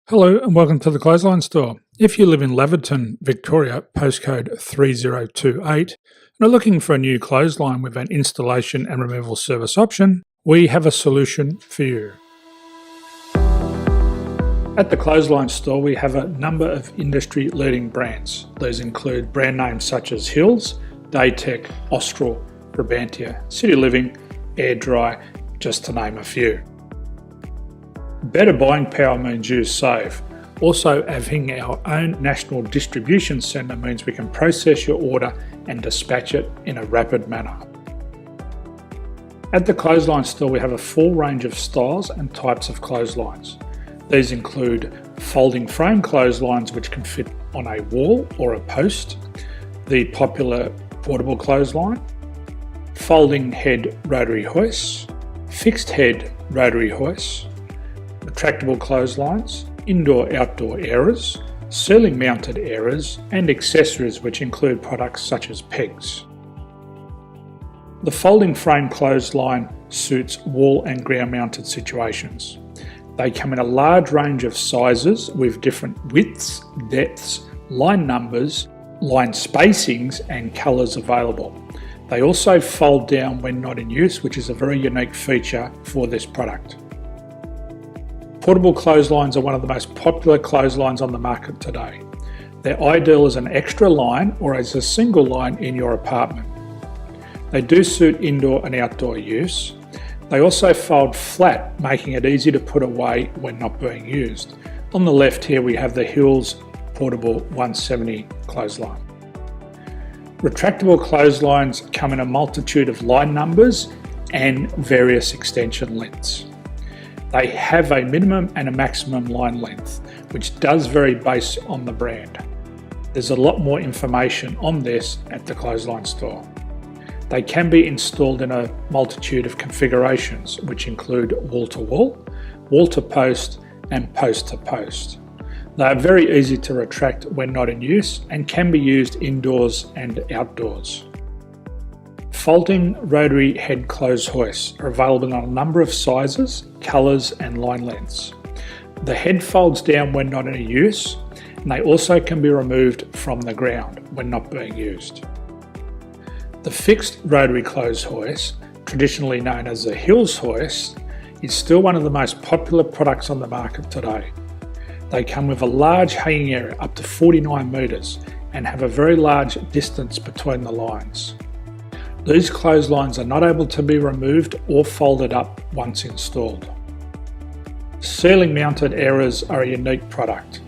Hello and welcome to the Clothesline Store. If you live in Laverton, Victoria, postcode 3028, and are looking for a new clothesline with an installation and removal service option, we have a solution for you. At the Clothesline Store, we have a number of industry-leading brands. These include brand names such as Hills, Daytech, Austral, Brabantia, City Living, Air Dry, just to name a few. Better buying power means you save. Also, having our own national distribution centre means we can process your order and dispatch it in a rapid manner. At the Clothesline Store, we have a full range of styles and types of clotheslines. These include folding frame clotheslines which can fit on a wall or a post, the popular portable clothesline, folding head rotary hoists, fixed head rotary hoists, retractable clotheslines, indoor-outdoor airers, ceiling mounted airers, and accessories which include products such as pegs. The folding frame clothesline suits wall and ground mounted situations. They come in a large range of sizes with different widths, depths, line numbers, line spacings and colours available. They also fold down when not in use, which is a very unique feature for this product. Portable clotheslines are one of the most popular clotheslines on the market today. They're ideal as an extra line or as a single line in your apartment. They do suit indoor and outdoor use. They also fold flat, making it easy to put away when not being used. On the left here we have the Hills Portable 170 clothesline. Retractable clotheslines come in a multitude of line numbers and various extension lengths. They have a minimum and a maximum line length, which does vary based on the brand. There's a lot more information on this at the Clothesline Store. They can be installed in a multitude of configurations, which include wall-to-wall, wall-to-post, and post-to-post. They are very easy to retract when not in use and can be used indoors and outdoors. Folding rotary head clothes hoists are available in a number of sizes, colours and line lengths. The head folds down when not in use, and they also can be removed from the ground when not being used. The fixed rotary clothes hoist, traditionally known as the Hills hoist, is still one of the most popular products on the market today. They come with a large hanging area up to 49 metres and have a very large distance between the lines. These clotheslines are not able to be removed or folded up once installed. Ceiling mounted airers are a unique product.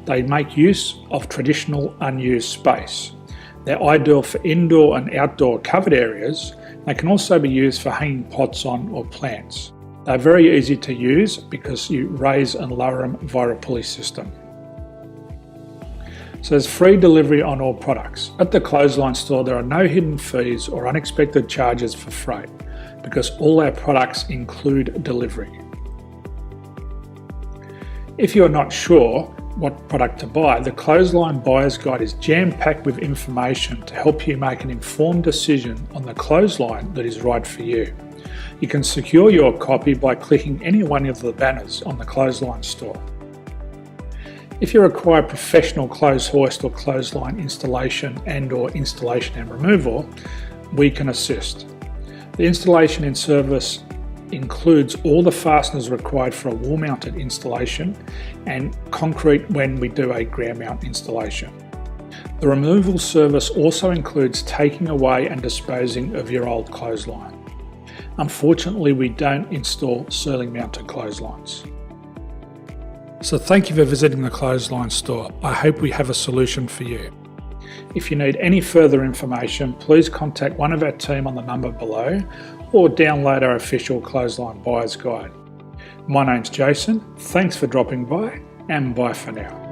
They make use of traditional unused space. They're ideal for indoor and outdoor covered areas. They can also be used for hanging pots on or plants. They're very easy to use because you raise and lower them via a pulley system. So there's free delivery on all products. At the Clothesline Store, there are no hidden fees or unexpected charges for freight because all our products include delivery. If you're not sure what product to buy, the Clothesline Buyer's Guide is jam-packed with information to help you make an informed decision on the clothesline that is right for you. You can secure your copy by clicking any one of the banners on the Clothesline Store. If you require professional clothes hoist or clothesline installation and/or installation and removal, we can assist. The installation and service includes all the fasteners required for a wall-mounted installation and concrete when we do a ground mount installation. The removal service also includes taking away and disposing of your old clothesline. Unfortunately, we don't install ceiling mounted clotheslines. So thank you for visiting the Clothesline Store. I hope we have a solution for you. If you need any further information, please contact one of our team on the number below or download our official Clothesline Buyer's Guide. My name's Jason, thanks for dropping by and bye for now.